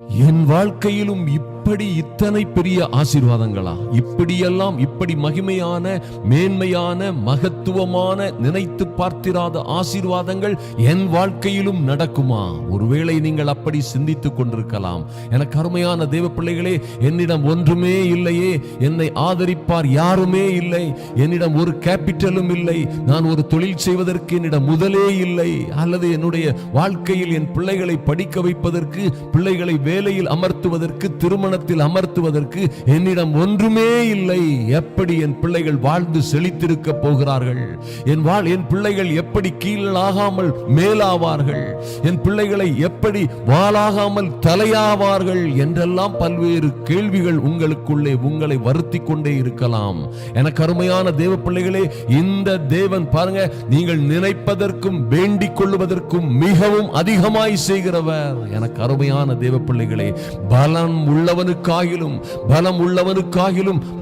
என் வாழ்க்கையிலும் இப்படி இத்தனை பெரிய ஆசீர்வாதங்களா? இப்படியெல்லாம் இப்படி மகிமையான மேன்மையான மகத்துவமான நினைத்து பார்த்திராத ஆசீர்வாதங்கள் என் வாழ்க்கையிலும் நடக்குமா? ஒருவேளை நீங்கள் அப்படி சிந்தித்துக் கொண்டிருக்கலாம். எனக்கு அருமையான தேவ பிள்ளைகளே, என்னிடம் ஒன்றுமே இல்லையே, என்னை ஆதரிப்பார் யாருமே இல்லை, என்னிடம் ஒரு கேபிட்டலும் இல்லை, நான் ஒரு தொழில் செய்வதற்கு என்னிடம் முதலே இல்லை, அல்லது என்னுடைய வாழ்க்கையில் என் பிள்ளைகளை படிக்க வைப்பதற்கு, பிள்ளைகளை வேலையில் அமர்த்துவதற்கு, திருமணத்தில் அமர்த்துவதற்கு என்னிடம் ஒன்றுமே இல்லை. எப்படி என் பிள்ளைகள் வாழ்ந்து செழித்திருக்க போகிறார்கள்? என் பிள்ளைகள் எப்படி கீழாகாமல் மேலாவார்கள்? என் பிள்ளைகளை எப்படி வாளாகாமல் தலையாவார்கள் என்றெல்லாம் பல்வேறு கேள்விகள் உங்களுக்குள்ளே உங்களை வருத்தி கொண்டே இருக்கலாம். எனக்கு அருமையான தேவ பிள்ளைகளே, இந்த தேவன் பாருங்க, நீங்கள் நினைப்பதற்கும் வேண்டிக் கொள்வதற்கும் மிகவும் அதிகமாய் செய்கிறவர். எனக்கு அருமையான தேவ பிள்ளைகளே, பலம் உள்ளவனுக்காகிலும்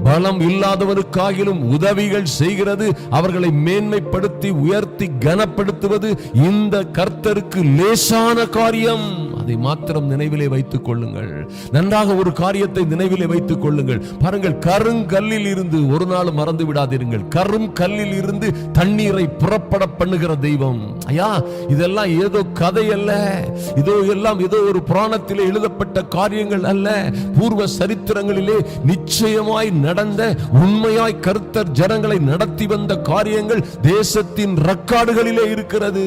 பலம் இல்லாதவனுக்காகிலும் உதவிகள் செய்கிறது, அவர்களை மேன்மைப்படுத்தி உயர்த்தி கனப்படுத்துவது இந்த கர்த்தருக்கு லேசான காரியம். அதை மாத்திரம் நினைவிலே வைத்துக் கொள்ளுங்கள். நன்றாக ஒரு காரியத்தை நினைவிலே வைத்துக் கொள்ளுங்கள். பாருங்கள், கருங்கல்லில் இருந்து ஒரு நாள் மறந்து விடாதீர்கள், கருங்கல்லில் இருந்து தண்ணீரை புறப்பட பண்ணுகிற தெய்வம். ஐயா, இதெல்லாம் ஏதோ கதை அல்ல, ஏதோ ஒரு புராணத்திலே எழுதப்பட்ட காரியங்கள் அல்ல. பூர்வ சரித்திரங்களிலே நிச்சயமாய் நடந்த, உண்மையாய் கர்த்தர் ஜனங்களை நடத்தி வந்த காரியங்கள் தேசத்தின் ரெக்கார்டுகளிலே இருக்கிறது.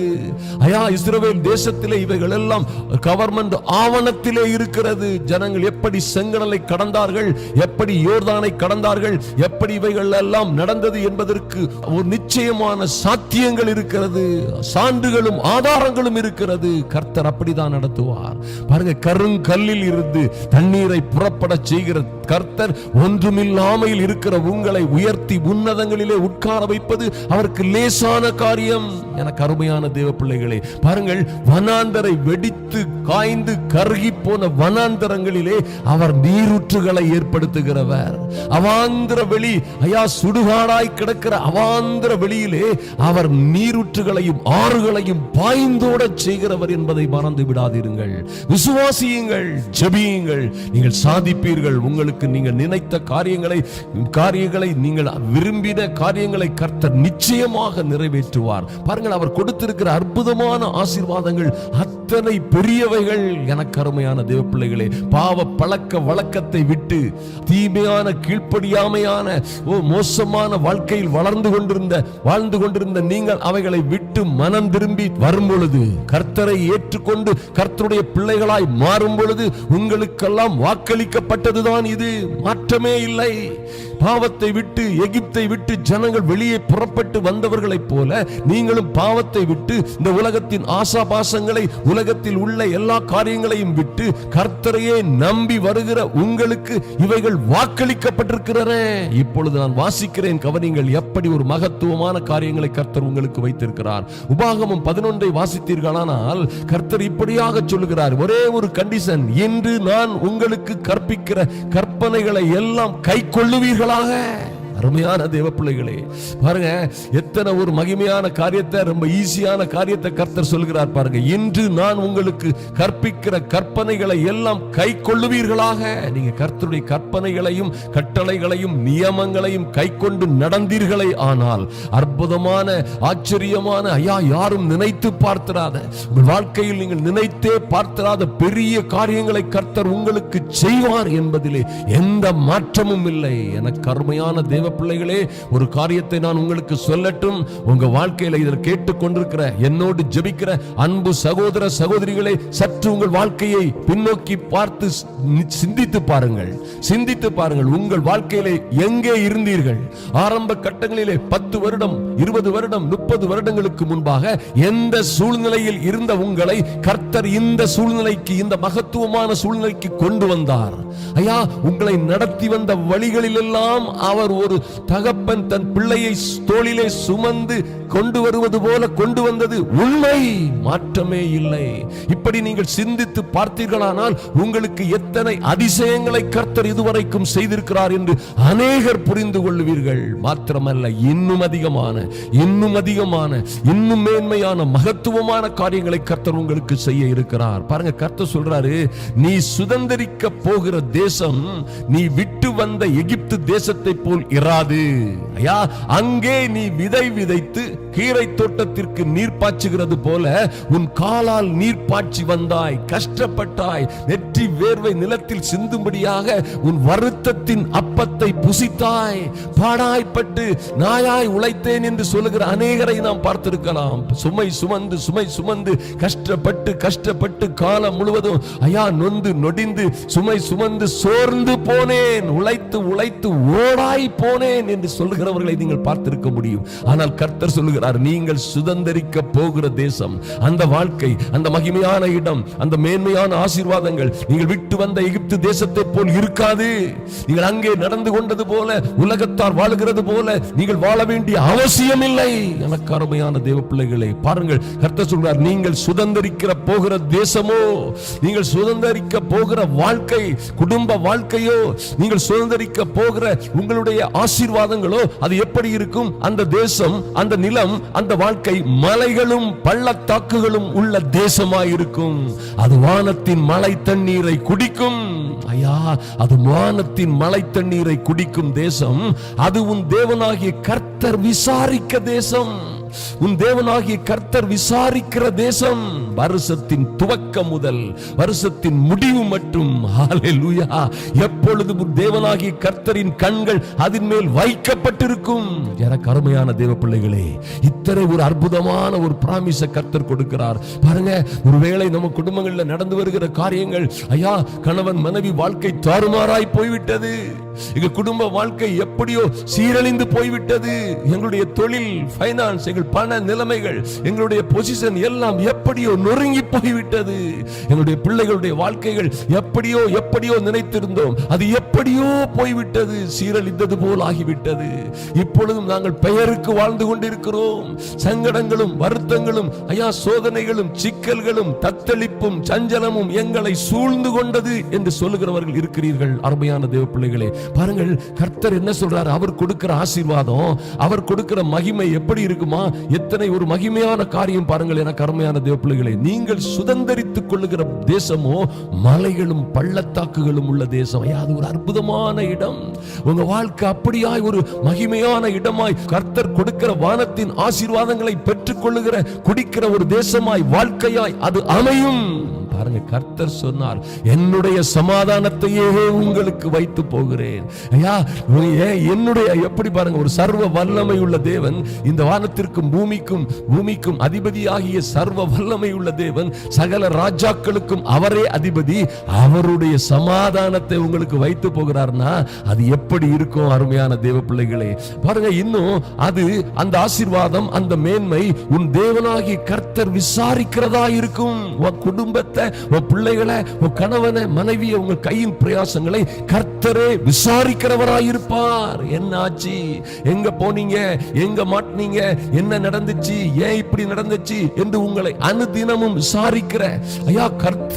ஐயா, இஸ்ரவேல் தேசத்திலே இவைகள் எல்லாம் கவர்மெண்ட் ஆவணத்திலே இருக்கிறது. ஜனங்கள் எப்படி செங்கடலை கடந்தார்கள், எப்படி யோர்தானை கடந்தார்கள், எப்படி இவைகள் எல்லாம் நடந்தது என்பதற்கு ஒரு நிச்சயமான சாத்தியங்கள் இருக்கிறது, சான்றுகளும் ஆதாரங்களும் இருக்கிறது. கர்த்தர் அப்படிதான் நடத்துவார். பாருங்க, கருங்கல்லில் இருந்து தண்ணீரை புறப்பட செய்கிற கர்த்தர் ஒன்றுமில்லாமல் இருக்கிற உங்களை உயர்த்தி உன்னதங்களிலே உட்கார வைப்பது அவருக்கு லேசான காரியம். எனக்கு அருமையான தேவ பிள்ளைகளே, பாருங்கள், வனாந்தரை வெடித்து காய்ந்து கருகி போன வனாந்தரங்களிலே அவர் நீரூற்றுகளை ஏற்படுத்துகிறவர். அவாந்திர வெளி, ஐயா, சுடுகாடாய் கிடக்கிற அவாந்திர வெளியிலே அவர் நீரூற்றுகளையும் ஆறுகளையும் பாய்ந்தோட செய்கிறவர் என்பதை மறந்து விடாதீர்கள். விசுவாசியுங்கள், ஜெபியுங்கள், நீங்கள் சாதிப்பீர்கள். உங்களுக்கு நீங்கள் நினைத்த காரியங்களை நீங்கள் விரும்பின காரியங்களை கர்த்தர் நிச்சயமாக நிறைவேற்றுவார். பாருங்கள், அவர் கொடுத்திருக்கிற அற்புதமான ஆசீர்வாதங்கள் அத்தனை பெரியவைகள். எனக்கு அருமையான தேவ பிள்ளைகளே, பாவ பழக்க வழக்கத்தை விட்டு தீமையான கீழ்ப்படியாமையான மோசமான வாழ்க்கையில் வாழ்ந்து கொண்டிருந்த நீங்கள் அவைகளை விட்டு மனம் திரும்பி வரும் பொழுது, கர்த்தரை ஏற்றுக்கொண்டு கர்த்தருடைய பிள்ளைகளாய் மாறும் பொழுது உங்களுக்கெல்லாம் வாக்களிக்கப்பட்டதுதான் இது. மாற்றமே இல்லை. பாவத்தை விட்டு, எகிப்தை விட்டு ஜனங்கள் வெளியே புறப்பட்டு வந்தவர்களைப் போல நீங்களும் பாவத்தை விட்டு, இந்த உலகத்தின் ஆசாபாசங்களை, உலகத்தில் உள்ள எல்லா காரியங்களையும் விட்டு கர்த்தரையே நம்பி வருகிற உங்களுக்கு இவைகள் வாக்களிக்கப்பட்டிருக்கிறன. இப்பொழுது நான் வாசிக்கிறேன், கவனிங்கள், எப்படி ஒரு மகத்துவமான காரியங்களை கர்த்தர் உங்களுக்கு வைத்திருக்கிறார். உபாகமம் 11 வாசித்தீர்களானால் கர்த்தர் இப்படியாக சொல்லுகிறார், ஒரே ஒரு கண்டிஷன், இன்று நான் உங்களுக்கு கற்பிக்கிற கற்பனைகளை எல்லாம் கை கொள்ளுவீர்களாக. அருமையான தேவ பிள்ளைகளே, பாருங்க, எத்தனை ஒரு மகிமையான காரியத்தை, ரொம்ப ஈஸியான காரியத்தை கர்த்தர் சொல்கிறார். பாருங்க, இன்று நான் உங்களுக்கு கற்பிக்கிற கற்பனைகளை எல்லாம் கை கொள்ளுவீர்களாக. நீங்க கர்த்தருடைய கற்பனைகளையும் கட்டளைகளையும் நியமங்களையும் கை கொண்டு நடந்தீர்களே ஆனால், அற்புதமான ஆச்சரியமான, ஐயா, யாரும் நினைத்து பார்த்திராத, உங்கள் வாழ்க்கையில் நீங்கள் நினைத்தே பார்த்திராத பெரிய காரியங்களை கர்த்தர் உங்களுக்கு செய்வார் என்பதிலே எந்த மாற்றமும் இல்லை. எனக்கு அருமையான தேவ பிள்ளைகளே, ஒரு காரியத்தை நான் உங்களுக்கு சொல்லட்டும். உங்க வாழ்க்கையில இதை கேட்டுக் கொண்டிருக்கிற, என்னோடு ஜெபிக்கிற அன்பு சகோதர சகோதரிகளே, சற்று உங்கள் வாழ்க்கையை பின்னோக்கி பார்த்து சிந்தித்து பாருங்கள். உங்கள் வாழ்க்கையிலே எங்கே இருந்தீர்கள்? ஆரம்ப கட்டங்களிலே 10 வருடம் 20 வருடம் 30 வருடங்களுக்கு முன்பாக எந்த சூழ்நிலையில் இருந்த உங்களை கர்த்தர் இந்த சூழ்நிலைக்கு, இந்த மகத்துவமான சூழ்நிலைக்கு கொண்டு வந்தார். ஐயா, உங்களை நடத்தி வந்த வழிகளில் எல்லாம் அவர் ஒரு தகப்பன் தன் பிள்ளையை தோளிலே சுமந்து கொண்டு வருவது போல கொண்டு வந்தது உண்மை, மாற்றமே இல்லை. இப்படி நீங்கள் சிந்தித்து பார்த்தீர்களானால் உங்களுக்கு எத்தனை அதிசயங்களை கர்த்தர் இதுவரைக்கும் செய்திருக்கிறார் என்று அநேகர் புரிந்து கொள்வீர்கள். மாத்திரமல்ல, இன்னும் அதிகமான இன்னும் மேன்மையான மகத்துவமான காரியங்களை கர்த்தர் உங்களுக்கு செய்ய இருக்கிறார். பாருங்க, கர்த்தர் சொல்றாரு, நீ சுதந்தரிக்க போகிற தேசம் நீ விட்டு வந்த எகிப்து தேசத்தை போல் இராது. ஐயா, அங்கே நீ விதை விதைத்து கீரை தோட்டத்திற்கு நீர் பாய்ச்சுகிறது போல உன் காலால் நீர் பாய்ச்சி வந்தாய், கஷ்டப்பட்டாய், நெற்றி வேர்வை நிலத்தில் சிந்தும்படியாக உன் வருத்தத்தின் அப்பத்தை புசித்தாய், பாடாய்ப்பட்டு நாயாய் உழைத்தேன் என்று சொல்லுகிற அநேகரை நாம் பார்த்திருக்கலாம். சுமை சுமந்து கஷ்டப்பட்டு காலம் முழுவதும் ஐயா நொந்து நொடிந்து சுமை சுமந்து சோர்ந்து போனேன், உழைத்து ஓடாய் போனேன் என்று சொல்லுகிறவர்களை நீங்கள் பார்த்திருக்க முடியும். ஆனால் கர்த்தர் சொல்லுகிறார், நீங்கள் சுதந்தரிக்க போகிற தேசம், அந்த வாழ்க்கை, அந்த மகிமையான இடம், அந்த மேன்மையான ஆசீர்வாதங்கள் நீங்கள் விட்டு வந்த எகிப்து தேசத்தை போல் இருக்காது. நீங்கள் அங்கே நடந்து கொண்டது போல, உலகத்தார் வாழுகிறது போல நீங்கள் வாழ வேண்டிய அவசியம் இல்லை. எனக்கு அருமையான தேவ பிள்ளைகளே, பாருங்கள், கர்த்தர் சொல்றார், நீங்கள் சுதந்தரிக்கிற போகிற தேசமோ, நீங்கள் சுதந்தரிக்க போகிற வாழ்க்கை, குடும்ப வாழ்க்கையோ, நீங்கள் சுதந்தரிக்க போகிற உங்களுடைய ஆசீர்வாதங்களோ அது எப்படி இருக்கும்? அந்த தேசம், அந்த நிலம், அந்த வாழ்க்கை மலைகளும் பள்ளத்தாக்குகளும் உள்ள தேசமாயிருக்கும். அது வானத்தின் மழை தண்ணீரை குடிக்கும். ஐயா, அது வானத்தின் மழை தண்ணீரை குடிக்கும் தேசம். அது உன் தேவனாகிய கர்த்தர் விசாரிக்க தேசம். உன் தேவனாகிய கர்த்தர் விசாரிக்கிற தேசம். வருஷத்தின் துவக்கம் முதல் வருஷத்தின் முடிவு மட்டும், ஹல்லேலூயா, எப்பொழுதும் உன் தேவனாகிய கர்த்தரின் கண்கள் அதன் மேல் வைக்கப்பட்டிருக்கும். எனக்கு அருமையான தேவ பிள்ளைகளே, இத்தனை ஒரு அற்புதமான ஒரு பிராமிஸை கர்த்தர் கொடுக்கிறார். பாருங்க, ஒருவேளை நம்ம குடும்பங்களில் நடந்து வருகிற காரியங்கள், ஐயா, கணவன் மனைவி வாழ்க்கை தாறுமாறாய் போய்விட்டது, எங்க குடும்ப வாழ்க்கை எப்படியோ சீரழிந்து போய்விட்டது, எங்களுடைய தொழில், பைனான்ஸ், எங்கள் பண நிலைமைகள், எங்களுடைய பொசிஷன் எல்லாம் எப்படியோ நொறுங்கி போய்விட்டது, எங்களுடைய பிள்ளைகளுடைய வாழ்க்கைகள் எப்படியோ நினைத்திருந்தோம், அது எப்படியோ போய்விட்டது, சீரழிந்தது போல் ஆகிவிட்டது. இப்பொழுதும் நாங்கள் பெயருக்கு வாழ்ந்து கொண்டிருக்கிறோம். சங்கடங்களும் வருத்தங்களும், ஐயா, சோதனைகளும் சிக்கல்களும் தத்தளிப்பும் சஞ்சலமும் எங்களை சூழ்ந்து கொண்டது என்று சொல்லுகிறவர்கள் இருக்கிறீர்கள். அருமையான தேவ பிள்ளைகளே, பாருங்கள், கர்த்தர் என்ன சொல்றார்? அவர் கொடுக்கிற ஆசீர்வாதம், அவர் கொடுக்கிற மகிமை எப்படி இருக்குமா? எத்தனை ஒரு மகிமையான காரியம் பாருங்கள். எனக்கு அருமையான தேவ பிள்ளைகளே, நீங்கள் சுதந்தரித்துக் கொள்ளுகிற தேசமோ மலைகளும் பள்ளத்தாக்குகளும் உள்ள தேசம். அது ஒரு அற்புதமான இடம். உங்க வாழ்க்கை அப்படியாய் ஒரு மகிமையான இடமாய், கர்த்தர் கொடுக்கிற வானத்தின் ஆசீர்வாதங்களை பெற்றுக் கொள்ளுகிற குடிக்கிற ஒரு தேசமாய், வாழ்க்கையாய் அது அமையும். பாருங்க, கர்த்தர் சொன்னார், என்னுடைய சமாதானத்தையே உங்களுக்கு வைத்து போகிறேன். ஐயா, என்னுடைய, எப்படி பாருங்க, ஒரு சர்வ வல்லமை உள்ள தேவன், இந்த வானத்திற்கும் பூமிக்கும் அதிபதியாகிய சர்வ வல்லமை உள்ள தேவன், சகல ராஜாக்களுக்கும் அவரே அதிபதி, அவருடைய சமாதானத்தை உங்களுக்கு வைத்து போகிறார்னா அது எப்படி இருக்கும்? அருமையான தேவ பிள்ளைகளே, பாருங்க, இன்னும் அது, அந்த ஆசீர்வாதம், அந்த மேன்மை உன் தேவனாகிய கர்த்தர் விசாரிக்கிறதா இருக்கும். உன் குடும்பத்தை, உன் பிள்ளைகளை, உன் கணவனை, மனைவியை, உங்க கையின் பிரயாசங்களை கர்த்தரே விசாரிக்கிறவராயிருப்பார். என்ன ஆச்சு? எங்க போனீங்க? எங்க மாட்டினீங்க? என்ன நடந்துச்சு? ஏன் இப்படி நடந்துச்சு என்று உங்களை அனுதினமும் விசாரிக்கிற, ஐயா,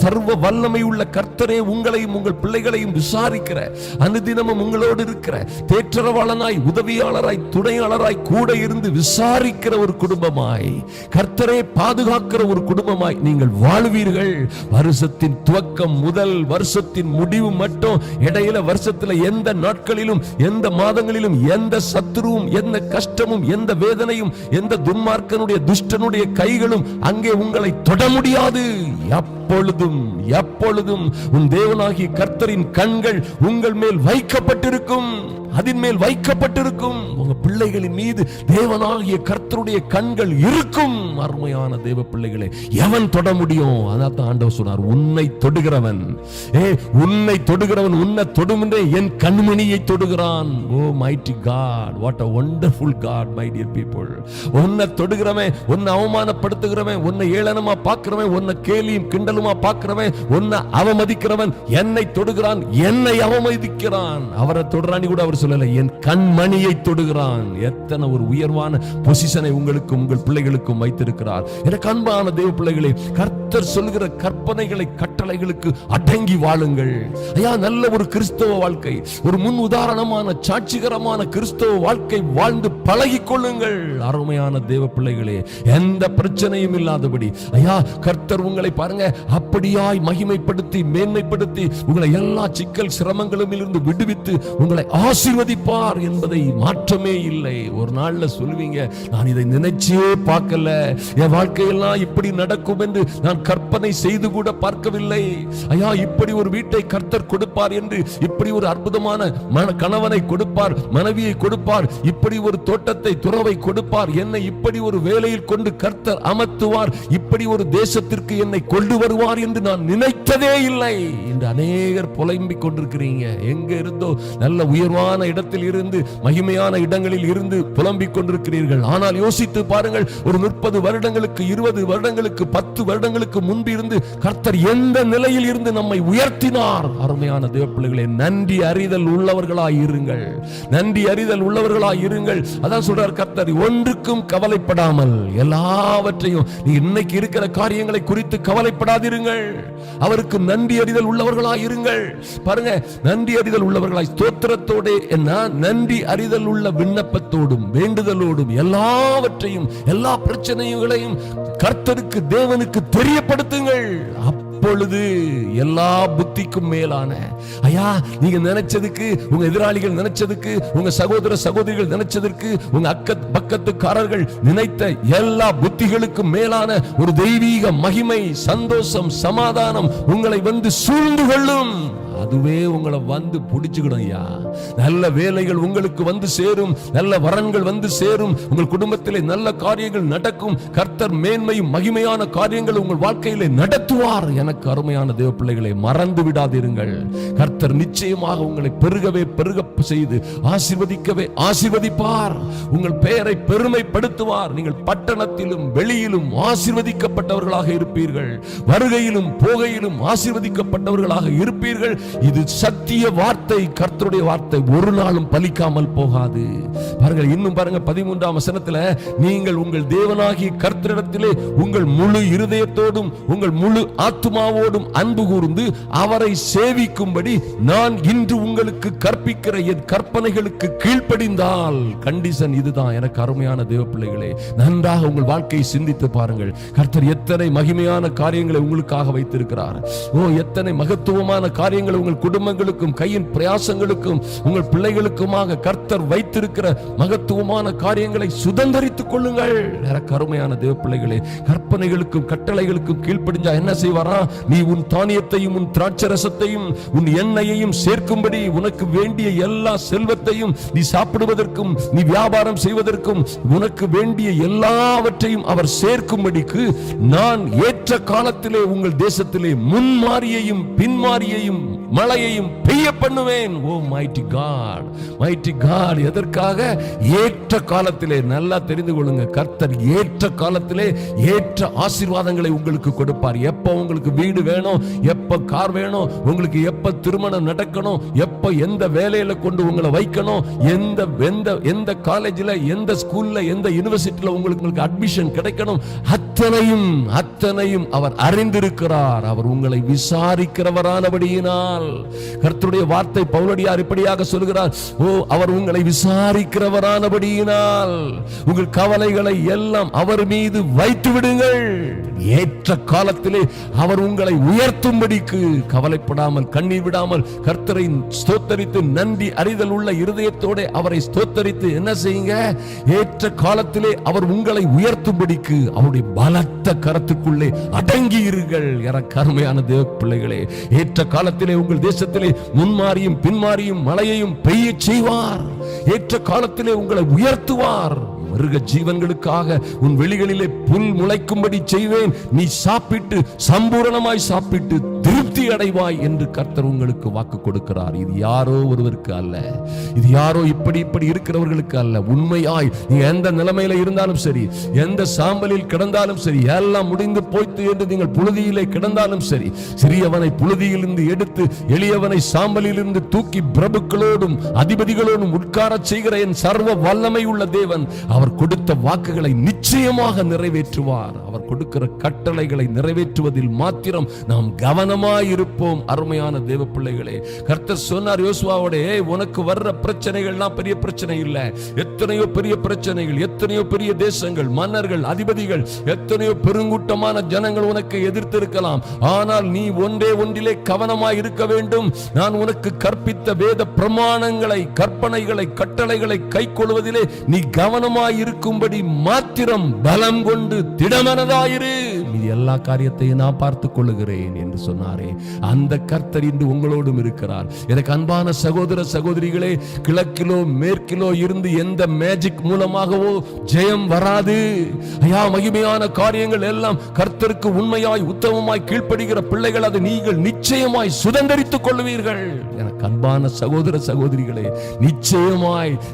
சர்வ வல்லமை உள்ள கர்த்தரே உங்களையும் உங்கள் பிள்ளைகளையும் விசாரிக்கிற, அனுதினமும் உங்களோடு இருக்கிற, தேற்றரவாளனாய், உதவியாளராய், துணையாளராய் கூட இருந்து விசாரிக்கிற ஒரு குடும்பமாய், கர்த்தரே பாதுகாக்கிற ஒரு குடும்பமாய் நீங்கள் வாழ்வீர்கள். வருஷத்தின் துவக்கம் முதல் வருஷத்தின் முடிவு மட்டும், இடையில வருஷத்துல எந்த நாட்களிலும், எந்த மாதங்களிலும், எந்த சத்துருவும், எந்த கஷ்டமும், எந்த வேதனையும், எந்த துன்மார்க்கனுடைய, துஷ்டனுடைய கைகளும் அங்கே உங்களை தொட முடியாது. எப்பொழுதும் உன் தேவனாகிய கர்த்தரின் கண்கள் உங்கள் மேல் வைக்கப்பட்டிருக்கும், அதன் மேல் வைக்கப்பட்டிருக்கும். உங்க பிள்ளைகளின் மீது தேவனாகிய கர்த்தருடைய கண்கள் இருக்கும். அருமையான தேவ பிள்ளைகளே, எவன் தொட முடியும்? அதான் ஆண்டவர் சொன்னார், உன்னை தொடுகிறவன், உன்னை தொடுகிறவன் உன்னை தொடும் என்றே என் கண்மணியை தொடுகிறான். Oh mighty God, what a wonderful God, my dear people. உன்னை தொடுகிறவன், உன்னை அவமானப்படுத்துகிறவன், உன்னை ஏளனமா பார்க்கிறவன், உன்னை கேலியும் கிண்டலுமா பார்க்கிறவன், உன்னை அவமதிக்கிறவன் என்னை தொடுகிறான், என்னை அவமதிக்கிறான். அவரை தொடுறானி கூட அவர் சொல்லல, என் கண்மணியை தொடுகிறான். எத்தனை ஒரு உயர்வான பொசிஷனை உங்களுக்கும் உங்கள் பிள்ளைகளுக்கும் வைத்திருக்கிறார். எனக்கு அன்பான தேவ பிள்ளைகளே, கர்த்தர் சொல்லுகிற கற்பனைகளை கட்டளைகளுக்கு அடங்கி வாழுங்கள். ஐயா, நல்ல ஒரு கிறிஸ்தவ வாழ்க்கை, ஒரு முன் உதாரணமான சாட்சிகரமான கிறிஸ்தவ வாழ்க்கை வாழ்ந்து பழகிக் கொள்ளுங்கள். அருமையான தேவ பிள்ளைகளே, எந்த பிரச்சனையும் இல்லாதபடி ஐயா கர்த்தர் உங்களை பாருங்க அப்படியாய் மகிமைப்படுத்தி மேன்மைப்படுத்தி உங்களை எல்லா சிக்கல் சிரமங்களும் இருந்து விடுவித்து உங்களை ஆசீர்வதிப்பார் என்பதை மாற்றமே இல்லை. ஒரு நாள்ல சொல்லுவீங்க, நான் இதை நினைச்சே பார்க்கல, என் வாழ்க்கையெல்லாம் இப்படி நடக்கும் என்று நான் கற்பனை செய்து கூட பார்க்கவில்லை. ஐயா, இப்படி ஒரு வீட்டை கர்த்தர் கொடுப்பார் என்று, இப்படி ஒரு அற்புதமான கணவனை கொடுப்பார், மனைவியை கொடுப்பார், இப்படி ஒரு தோட்டத்தை துறவை கொடுப்பார், என்னை இப்படி ஒரு வேலையில் கொண்டு கர்த்தர் அமர்த்துவார், இப்படி ஒரு தேசத்திற்கு என்னை கொண்டு வருவார் என்று நான் நினைத்ததே இல்லை என்று அநேகர் புலம்பிக் கொண்டிருக்கிறீங்க. எங்க இருந்தோ நல்ல உயர்வான இடத்தில் இருந்து மகிமையான இடங்களில் இருந்து புலம்பிக் கொண்டிருக்கிறீர்கள். ஆனால் யோசித்து பாருங்கள், ஒரு 30 வருடங்களுக்கு 20 வருடங்களுக்கு 10 வருடங்களுக்கு முன்பு இருந்து கர்த்தர் எந்த நிலையில் இருந்து நம்மை உயர்த்தினார். அருமையான தேவ பிள்ளைகளே, நன்றி அறிதல் உள்ளவர்களாய் இருங்கள், நன்றி அறிதல் உள்ளவர்களாய் இருங்கள். அதான் சொல்றார் கர்த்தர், ஒன்றுக்கும் கவலைப்படாமல் எல்லாவற்றையும், நீ இன்னைக்கு இருக்கிற காரியங்களை குறித்து கவலைப்படாதிருங்கள், அவருக்கு நன்றி அறிதல் உள்ளவர்களாய் இருங்கள். பாருங்க, நன்றி அறிதல் உள்ளவர்களாய், ஸ்தோத்திரத்தோட என்ன, நன்றி அறிதல் உள்ள விண்ணப்பத்தோடும் வேண்டுதலோடும் எல்லாவற்றையும் எல்லா பிரச்சனைகளையும் கர்த்தருக்கு தேவனுக்கு தெரியப்படுத்துங்கள். அப்பொழுது எல்லா புத்திக்கும் மேலான, ஐயா நீங்க நினைச்சதுக்கு, உங்க எதிராளிகள் நினைச்சதுக்கு, உங்க சகோதர சகோதரிகள் நினைச்சதற்கு, உங்க பக்கத்துக்காரர்கள் நினைத்த எல்லா புத்திகளுக்கும் மேலான ஒரு தெய்வீக மகிமை, சந்தோஷம், சமாதானம் உங்களை வந்து சூழ்ந்து கொள்ளும். அதுவே உங்களை வந்து பிடிச்சுக்கிடும். ஐயா, நல்ல வேலைகள் உங்களுக்கு வந்து சேரும், நல்ல வரன்கள் வந்து சேரும், உங்கள் குடும்பத்திலே நல்ல காரியங்கள் நடக்கும், கர்த்தர் மேன்மையும் மகிமையான காரியங்கள் உங்கள் வாழ்க்கையிலே நடத்துவார். எனக்கு அருமையான தேவ பிள்ளைகளை, மறந்து விடாதிருங்கள். கர்த்தர் நிச்சயமாக உங்களை பெருகவே பெருக செய்து ஆசீர்வதிக்கவே ஆசீர்வதிப்பார். உங்கள் பெயரை பெருமைப்படுத்துவார். நீங்கள் பட்டணத்திலும் வெளியிலும் ஆசீர்வதிக்கப்பட்டவர்களாக இருப்பீர்கள், வருகையிலும் போகையிலும் ஆசீர்வதிக்கப்பட்டவர்களாக இருப்பீர்கள். இது சத்திய வார்த்தை, கர்த்தருடைய வார்த்தை, ஒரு நாளும் பலிக்காமல் போகாது. பாருங்கள், இன்னும் பாருங்க 13ஆம் வசனத்துல, நீங்கள் உங்கள் தேவனாகிய கர்த்தரிடத்திலே உங்கள் முழு இருதயத்தோடும் உங்கள் முழு ஆத்துமாவோடும் அன்பு கூர்ந்து அவரை சேவிக்கும்படி நான் இன்று உங்களுக்கு கற்பிக்கிற என் கற்பனைகளுக்கு கீழ்ப்படிந்தால், கண்டிஷன் இதுதான். எனக்கு அருமையான தேவ பிள்ளைகளே, நன்றாக உங்கள் வாழ்க்கையை சிந்தித்து பாருங்கள். கர்த்தர் எத்தனை மகிமையான காரியங்களை உங்களுக்காக வைத்திருக்கிறார். எத்தனை மகத்துவமான காரியங்களை உங்கள் குடும்பங்களுக்கும் கையின் பிரயாசங்களுக்கும் உங்கள் பிள்ளைகளுக்குமாக கர்த்தர் வைத்திருக்கிற மகத்துவமான காரியங்களை சுதந்தரித்துக் கொள்ளுங்கள். அருமையான தேவ பிள்ளைகளே, கற்பனைகளுக்கும் கட்டளைகளுக்கும் கீழ்ப்படிஞ்சா என்ன செய்வாரா? நீ உன் தானியத்தையும் உன் திராட்சரசத்தையும் உன் எண்ணெயையும் சேர்க்கும்படி உனக்கு வேண்டிய எல்லா செல்வத்தையும் நீ சாப்பிடுவதற்கும் நீ வியாபாரம் செய்வதற்கும் உனக்கு வேண்டிய எல்லாவற்றையும் அவர் சேர்க்கும்படிக்கு நான் ஏற்ற காலத்திலே உங்கள் தேசத்திலே முன்மாரியையும் பின்மாரியையும் மழையையும் பெய்ய பண்ணுவேன். Oh mighty God, mighty God. எதற்காக? ஏற்ற காலத்திலே. நல்லா தெரிந்து கொள்ளுங்க, கர்த்தர் ஏற்ற காலத்திலே ஏற்ற ஆசீர்வாதங்களை உங்களுக்கு கொடுப்பார். எப்ப உங்களுக்கு வீடு வேணும், எப்ப கார் வேணும், உங்களுக்கு எப்ப திருமணம் நடக்கணும், எப்ப எந்த வேலையில கொண்டு உங்களை வைக்கணும், எந்த காலேஜில், எந்த ஸ்கூல்ல, எந்த யூனிவர்சிட்டியில உங்களுக்கு அட்மிஷன் கிடைக்கணும், அத்தனையும் அவர் அறிந்திருக்கிறார். அவர் உங்களை விசாரிக்கிறவரானபடியினால், கர்த்தருடைய வார்த்தை பவுலடியார் இப்படியாக சொல்கிறார், அவர் உங்களை விசாரிக்கிறவரானபடியினால் உங்கள் கவலைகளை எல்லாம் அவர் மீது வைத்து விடுங்கள். ஏற்ற காலத்திலே அவர் உங்களை உயர்த்தும்படிக்கு கவலைப்படாமல் கண்ணீர் விடாமல் கர்த்தரை ஸ்தோத்தரித்து நன்றி அறிதல் உள்ள இருதயத்தோட அவரை ஸ்தோத்தரித்து என்ன செய்யுங்க? ஏற்ற காலத்திலே அவர் உங்களை உயர்த்தும்படிக்கு அவருடைய பலத்த கரத்துக்குள்ளே அடங்கி இருங்கள். எனக்கு அருமையான தேவ பிள்ளைகளே, ஏற்ற காலத்திலே உங்கள் தேசத்திலே முன்மாரியும் பின்மாரியும் மழையையும் பெய்ய செய்வார். ஏற்ற காலத்திலே உங்களை உயர்த்துவார். மிருக ஜீவன்களுக்காக உன் வெளிகளிலே புல் முளைக்கும்படி செய்வேன். நீ சாப்பிட்டு சம்பூரணமாய் சாப்பிட்டு திருப்தி அடைவாய் என்று கர்த்தர் உங்களுக்கு வாக்கு கொடுக்கிறார். இது யாரோ ஒருவருக்கு அல்ல, இது யாரோ இப்படி இருக்கிறவர்களுக்கு அல்ல. உண்மையாய் நீங்க எந்த நிலைமையில இருந்தாலும் சரி, எந்த சாம்பலில் கிடந்தாலும் சரி, எல்லாம் முடிந்து போய்த்து என்று நீங்கள் புழுதியிலே கிடந்தாலும் சரி, சிறியவனை புழுதியிலிருந்து எடுத்து எளியவனை சாம்பலில் இருந்து தூக்கி பிரபுக்களோடும் அதிபதிகளோடும் உட்காரச் செய்கிற என் சர்வ வல்லமை உள்ள தேவன் அவர் கொடுத்த வாக்குகளை நிச்சயமாக நிறைவேற்றுவார். அவர் கொடுக்கிற கட்டளைகளை நிறைவேற்றுவதில் மாத்திரம் நாம் கவனமாய் இருப்போம். அருமையான தேவ பிள்ளைகளே, கர்த்தர் சொன்னார் யோசுவாவோட, உனக்கு வர்ற பிரச்சனைகள்லாம் பெரிய பிரச்சனை இல்ல. எத்தனையோ பெரிய பிரச்சனைகள், எத்தனையோ பெரிய தேசங்கள், மன்னர்கள், அதிபதிகள், எத்தனையோ பெருங்கூட்டமான ஜனங்கள் உனக்கு எதிர்த்து இருக்கலாம். ஆனால் நீ ஒன்றிலே கவனமாய் இருக்க வேண்டும். நான் உனக்கு கற்பித்த வேத பிரமாணங்களை, கற்பனைகளை, கட்டளைகளை கைக்கொள்வதிலே நீ கவனமாய் இருக்கும்படி மாத்திரம் பலம் கொண்டு திடமனதாயிரு. இது எல்லா காரியத்தையும் நான் பார்த்துக் கொள்ளுகிறேன் என்று சொன்னாரே, அந்த கர்த்தர் இன்று உங்களோடும் இருக்கிறார். எனக்கு அன்பான சகோதர சகோதரிகளே, கிழக்கிலோ மேற்கிலோ இருந்து எந்த மேஜிக் மூலமாகவோ ஜெயம் வராது. ஐயா, மகிமையான காரியங்கள் எல்லாம் கர்த்தருக்கு உண்மையாய் உத்தமமாய் கீழ்ப்படுகிற பிள்ளைகள் அதை நீங்கள் நிச்சயமாய் சுதந்தரித்துக் கொள்வீர்கள். எனக்கு அன்பான சகோதர சகோதரிகளே,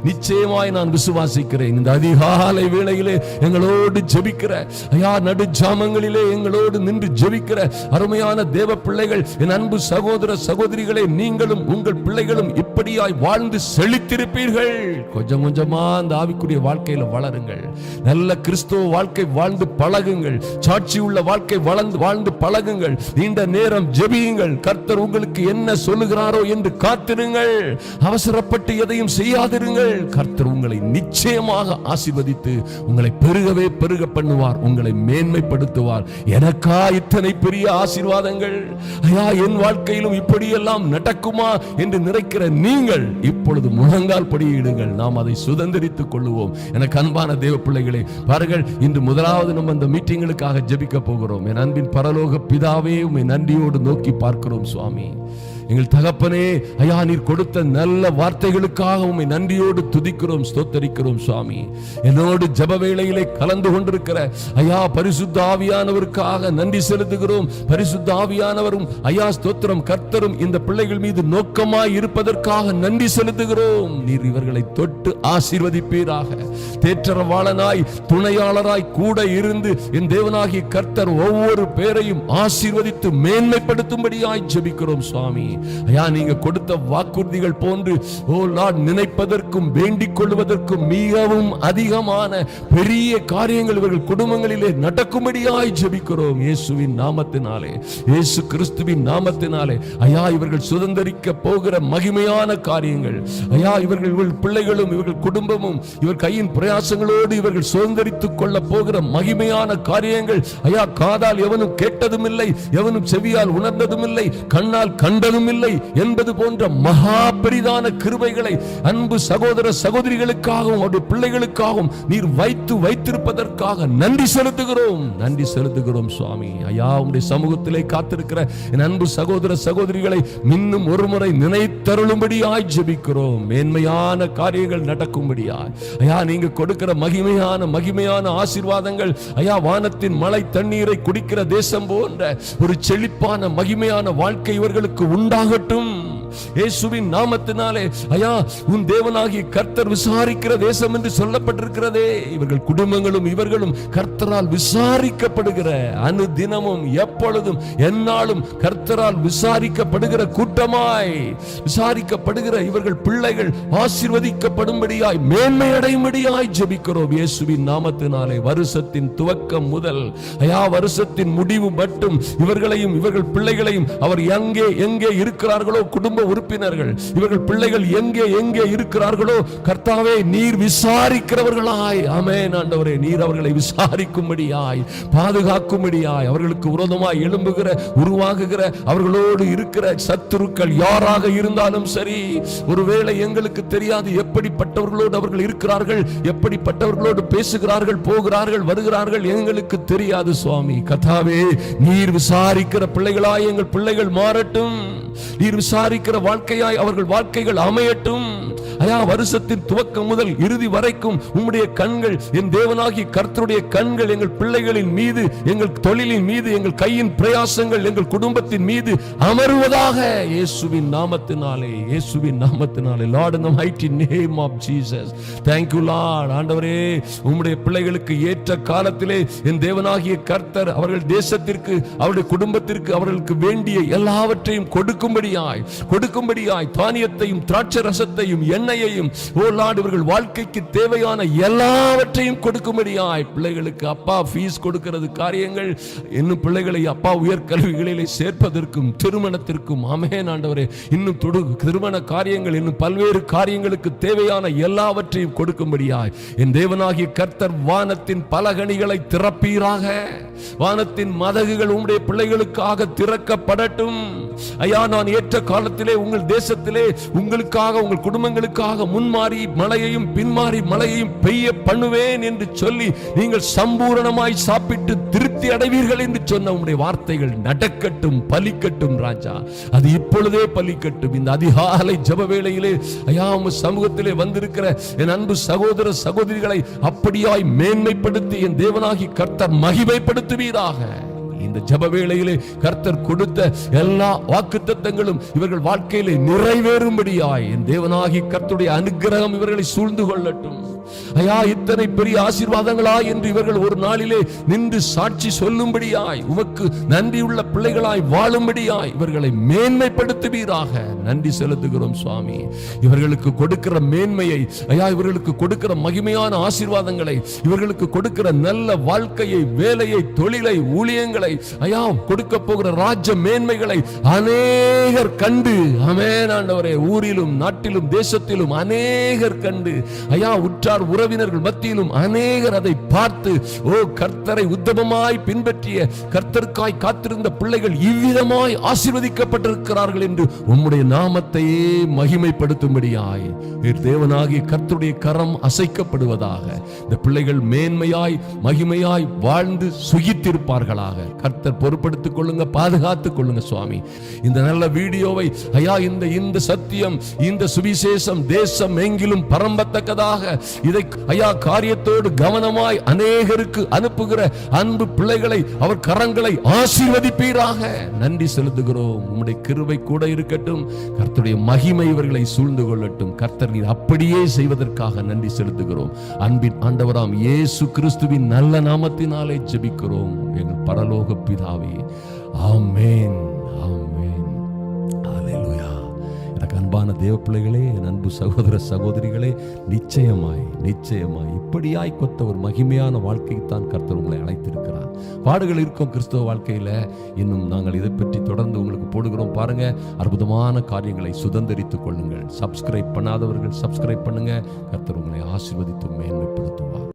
நிச்சயமாய் நான் விசுவாசிக்கிறேன். இந்த அதிகாலை வேளையிலே எங்களோடு ஜெபிக்கிற, ஐயா நடு ஜாமங்களிலே எங்களோடு நின்று ஜெபிக்கிற அருமையான தேவ பிள்ளைகள், என் அன்பு சகோதர சகோதரிகளே, நீங்களும் உங்கள் பிள்ளைகளும் இப்படியாய் வாழ்ந்து செழித்திருப்பீர்கள். கொஞ்சம் கொஞ்சமா அந்த ஆவிக்குரிய வாழ்க்கையில வளருங்கள். நல்ல கிறிஸ்துவ வாழ்க்கை வாழ்ந்து பழகுங்கள். சாட்சி உள்ள வாழ்க்கை வாழ்ந்து பழகுங்கள். நீண்ட நேரம் ஜெபியுங்கள். கர்த்தர் உங்களுக்கு என்ன சொல்லுகிறாரோ என்று காத்திருங்கள். அவசரப்பட்டு எதையும் செய்யாதிருங்கள். கர்த்தர் உங்களை நிச்சயமாக ஆசீர்வதித்து உங்களை பெருகவே பெருக பண்ணுவார், உங்களை மேன்மைப்படுத்துவார். எனக்கா இத்தனை பெரிய ஆசீர்வாதங்கள், ஐயா என் வாழ்க்கையிலும் இப்படியெல்லாம் நடக்குமா என்று நினைக்கிற நீங்கள் இப்பொழுது முழங்கால் படியிடுங்கள். நாம் அதை சுதந்திரித்துக் கொள்ளுவோம். எனக்கு அன்பான தேவ பிள்ளைகளே, பாருங்கள், இன்று முதலாவது நம்ம அந்த மீட்டிங்களுக்காக ஜெபிக்க போகிறோம். என் அன்பின் பரலோக பிதாவே, உம்மை நன்றியோடு நோக்கி பார்க்கிறோம் சுவாமி. எங்கள் தகப்பனே, ஐயா நீர் கொடுத்த நல்ல வார்த்தைகளுக்காக உம்மை நன்றியோடு துதிக்கிறோம், ஸ்தோத்தரிக்கிறோம் சுவாமி. என்னோடு ஜெப வேளையிலே கலந்து கொண்டிருக்கிற ஐயா பரிசுத்த ஆவியானவருக்காக நன்றி செலுத்துகிறோம். பரிசுத்த ஆவியானவரும் ஐயா ஸ்தோத்திரம் கர்த்தரும் இந்த பிள்ளைகள் மீது நோக்கமாய் இருப்பதற்காக நன்றி செலுத்துகிறோம். நீர் இவர்களை தொட்டு ஆசீர்வதிப்பீராக. தேற்றரவாளனாய் துணையாளராய் கூட இருந்து என் தேவனாகிய கர்த்தர் ஒவ்வொரு பேரையும் ஆசீர்வதித்து மேன்மைப்படுத்தும்படியாய் ஜெபிக்கிறோம் சுவாமி. ஐயா நீங்க கொடுத்த வாக்குறுதிகள் போன்று ஓ லார்ட் நினைப்பதற்கும் வேண்டிக் கொள்வதற்கும் மிகவும் அதிகமான பெரிய காரியங்கள் இவர்கள் குடும்பங்களிலே நடக்கும்படியாய் ஜெபிக்கிறோம். இயேசுவின் நாமத்தினாலே, இயேசு கிறிஸ்துவின் நாமத்தினாலே ஐயா இவர்கள் சுதந்தரிக்க போகிற மகிமையான காரியங்கள், ஐயா இவர்கள் பிள்ளைகளும் இவர்கள் குடும்பமும் இவர் கையின் பிரயாசங்களோடு இவர்கள் சுதந்தரித்துக் கொள்ள போகிற மகிமையான காரியங்கள் ஐயா காதால் எவனும் கேட்டதும் இல்லை, எவனும் செவியால் உணர்ந்ததும் இல்லை, கண்ணால் கண்டதும் இல்லை என்பது போன்ற மகா பெரிதான கிருபைகளை அன்பு சகோதர சகோதரிகளுக்காகவும் அவருடைய பிள்ளைகளுக்காகவும் நீர் வைத்திருப்பதற்காக நன்றி செலுத்துகிறோம் சுவாமி. ஐயா உம்முடைய சமூகத்திலே காத்திருக்கிற என் அன்பு சகோதர சகோதரிகளை இன்னும் ஒரு முறை நினைத்தருளும்படியாய் ஜெபிக்கிறோம். மேன்மையான காரியங்கள் நடக்கும்படியாய் ஐயா நீங்க கொடுக்கிற மகிமையான ஆசீர்வாதங்கள் ஐயா வானத்தின் மழை தண்ணீரை குடிக்கிற தேசம் போன்ற ஒரு செழிப்பான மகிமையான வாழ்க்கை இவர்களுக்கு உண்டாகட்டும். இயேசுவின் நாமத்தினாலே ஐயா உன் தேவனாகிய கர்த்தர் விசாரிக்கிற தேசம் என்று சொல்லப்பட்டிருக்கிறதே, இவர்கள் குடும்பங்களும் இவர்களும் கர்த்தரால் விசாரிக்கப்படுகிற அனுதினமும் எப்பொழுதும் எந்நாளும் கர்த்தரால் விசாரிக்கப்படுகிற கூட்டமாய் விசாரிக்கப்படுகிற இவர்கள் பிள்ளைகள் ஆசீர்வதிக்கப்படும்படியாய் மேன்மை அடையும்படியாய் ஜெபிக்கிறோம் இயேசுவின் நாமத்தினாலே. வருஷத்தின் துவக்கம் முதல் ஐயா வருஷத்தின் முடிவு மட்டும் இவர்களையும் இவர்கள் பிள்ளைகளையும் அவர் எங்கே இருக்கிறார்களோ குடும்ப உறுப்பினர்கள் இவர்கள் பிள்ளைகள் எங்கே இருக்கிறார்களோ கர்த்தாவே நீர் விசாரிக்கிறவர்களாய், ஆமென் ஆண்டவரே, நீர் அவர்களை விசாரிக்கும்படியாய் பாதுகாக்கும்படியாய் அவர்களுக்கு விரோதமாய் எழும்புகிற உருவாகுகிற அவர்களோடு இருக்கிற சத்துருக்கள் யாராக இருந்தாலும் சரி, ஒருவேளை எங்களுக்கு தெரியாது எப்படிப்பட்டவர்களோடு அவர்கள் இருக்கிறார்கள், எப்படிப்பட்டவர்களோடு பேசுகிறார்கள், போகிறார்கள், வருகிறார்கள், எங்களுக்கு தெரியாது சுவாமி. கர்த்தாவே நீர் விசாரிக்கிற பிள்ளைகளாய் எங்கள் பிள்ளைகள் மாறட்டும், நீர் விசாரிக்கிற வாழ்க்கையாய் அவர்கள் வாழ்க்கைகள் அமையட்டும். வருஷத்தின் துவக்கம் முதல் இறுதி வரைக்கும் உம்முடைய கண்கள், என் தேவனாகிய கர்த்தருடைய கண்கள் எங்கள் பிள்ளைகளின் மீது, எங்கள் தொழிலின் மீது, எங்கள் கையின் பிரயாசங்கள், எங்கள் குடும்பத்தின் மீது அமருவதாக இயேசுவின் நாமத்தினாலே, இயேசுவின் நாமத்தினாலே. Lord, in the mighty name of Jesus, thank you Lord. ஆண்டவரே, உம்முடைய பிள்ளைகளுக்கு ஏற்ற காலத்திலே என் தேவனாகிய கர்த்தர் அவர்கள் தேசத்திற்கு, அவருடைய குடும்பத்திற்கு, அவர்களுக்கு வேண்டிய எல்லாவற்றையும் கொடுக்கும்படியாய் தானியத்தையும் திராட்சை ரசத்தையும் எண்ணெயையும், ஓ லார்ட், இவர்கள் வாழ்க்கைக்கு தேவையான எல்லாவற்றையும் கொடுக்கும்படியாய் பிள்ளைகளுக்கு அப்பா ஃபீஸ் கொடுக்கிறது காரியங்கள், இன்னும் பிள்ளைகளை அப்பா உயர்கல்விகளிலே சேர்ப்பதற்கும் திருமணத்திற்கும், ஆமென் ஆண்டவரே, இன்னும் திருமண காரியங்கள், இன்னும் பல்வேறு காரியங்களுக்கு தேவையான எல்லாவற்றையும் கொடுக்கும்படியாய் என் தேவனாகிய கர்த்தர் வானத்தின் பலகணிகளை திறப்பீராக. வானத்தின் மதகுகள் உம்முடைய பிள்ளைகளுக்காக திறக்கப்படட்டும். ஐயா, நான் ஏற்ற காலத்திலே உங்கள் தேசத்திலே உங்களுக்காக, உங்கள் குடும்பங்களுக்காக முன்மாறி மழையையும் பின்மாறி மழையையும் பெய்ய பண்ணுவேன் என்று சொல்லி நீங்கள் சம்பூரணமாய் சாப்பிட்டு திருப்தி அடைவீர்கள் என்று சொன்ன உம்முடைய வார்த்தைகள் நடக்கட்டும், பலிக்கட்டும் ராஜா. அது இப்பொழுதே பலிக்கட்டும். இந்த அதிகாலை ஜெப வேளையிலே ஐயா உம் சமூகத்திலே வந்திருக்கிற என் அன்பு சகோதர சகோதரிகளை அப்படியாய் மேன்மைப்படுத்தி என் தேவனாகி கர்த்தர் மகிமைப்படுத்துவீராக. இந்த ஜெப வேளையிலே கர்த்தர் கொடுத்த எல்லா வாக்குத்தத்தங்களும் இவர்கள் வாழ்க்கையிலே நிறைவேறும்படியாய் என் தேவனாகி கர்த்தருடைய அனுக்கிரகம் இவர்களை சூழ்ந்து கொள்ளட்டும். ஐயா, இத்தனை பெரிய ஆசீர்வாதங்களா என்று இவர்கள் ஒரு நாளிலே நின்று சாட்சி சொல்லும்படியாய், உமக்கு நன்றியுள்ள பிள்ளைகளாய் வாழும்படியாய் இவர்களை மேன்மைப்படுத்துவீராக. நன்றி செலுத்துகிறோம் சுவாமி. இவர்களுக்கு கொடுக்கிற மேன்மையை, ஐயா, இவர்களுக்கு கொடுக்கிற மகிமையான ஆசீர்வாதங்களை, இவர்களுக்கு கொடுக்கிற நல்ல வாழ்க்கையை, வேலையை, தொழிலை, ஊழியங்களை, ஐயா, கொடுக்க போகிற ராஜ்ய மேன்மைகளை அநேகர் கண்டு, ஆமென் ஆண்டவரே, ஊரிலும் நாட்டிலும் தேசத்திலும் அநேகர் கண்டு, ஐயா, உற்றார் உறவினர்கள் மத்தியிலும் அநேகர் அதை பார்த்து, ஓ கர்த்தரை உத்தமமாய் பின்பற்றிய, கர்த்தருக்காய் காத்திருந்த பிள்ளைகள் இவ்விதமாய் ஆசீர்வதிக்கப்பட்டிருக்கிறார்கள் என்று உம்முடைய நாமத்தையே மகிமைப்படுத்தும்படியாய் தேவனாகிய கர்த்தருடைய கரம் அசைக்கப்படுவதாக. இந்த பிள்ளைகள் மேன்மையாய் மகிமையாய் வாழ்ந்து சுகித்திருப்பார்களாக. கர்த்தர் பொறுப்படுத்திக் கொள்ளுங்க, பாதுகாத்துக் கொள்ளுங்க சுவாமி. இந்த நல்ல வீடியோவை ஐயா, இந்த சத்தியம், இந்த சுவிசேஷம் தேசம் எங்கிலும் பரம்பத்தக்கதாக இதை ஐயா காரியத்தோடு கவனமாய் அநேகருக்கு அனுப்புகிற அன்பு பிள்ளைகளை, அவர் கரங்களை ஆசீர்வதிப்பீராக. நன்றி செலுத்துகிறோம். உம்முடைய கிருபை கூட இருக்கட்டும். கர்த்தருடைய மகிமை இவர்களை சூழ்ந்து கொள்ளட்டும். கர்த்தர் நீர் அப்படியே செய்வதற்காக நன்றி செலுத்துகிறோம். அன்பின் ஆண்டவராம் இயேசு கிறிஸ்துவின் நல்ல நாமத்தினாலே ஜெபிக்கிறோம் எங்கள் பரலோக பிதாவே. ஆமென், ஆமென், ஹல்லேலூயா. எனக்கு அன்பான தேவ பிள்ளைகளே, என் அன்பு சகோதர சகோதரிகளே, நிச்சயமாய் இப்படியாய் கொத்த ஒரு மகிமையான வாழ்க்கைத்தான் கர்த்தர் உங்களை அழைத்திருக்கிறார். பாடுகள் இருக்கும் கிறிஸ்தவ வாழ்க்கையில. இன்னும் நாங்கள் இதை பற்றி தொடர்ந்து உங்களுக்கு போடுகிறோம். பாருங்க, அற்புதமான காரியங்களை சுதந்திரித்துக் கொள்ளுங்கள். சப்ஸ்கிரைப் பண்ணாதவர்கள் சப்ஸ்கிரைப் பண்ணுங்க. கர்த்தர் உங்களை ஆசீர்வதித்து மேன்மைப்படுத்துவார்.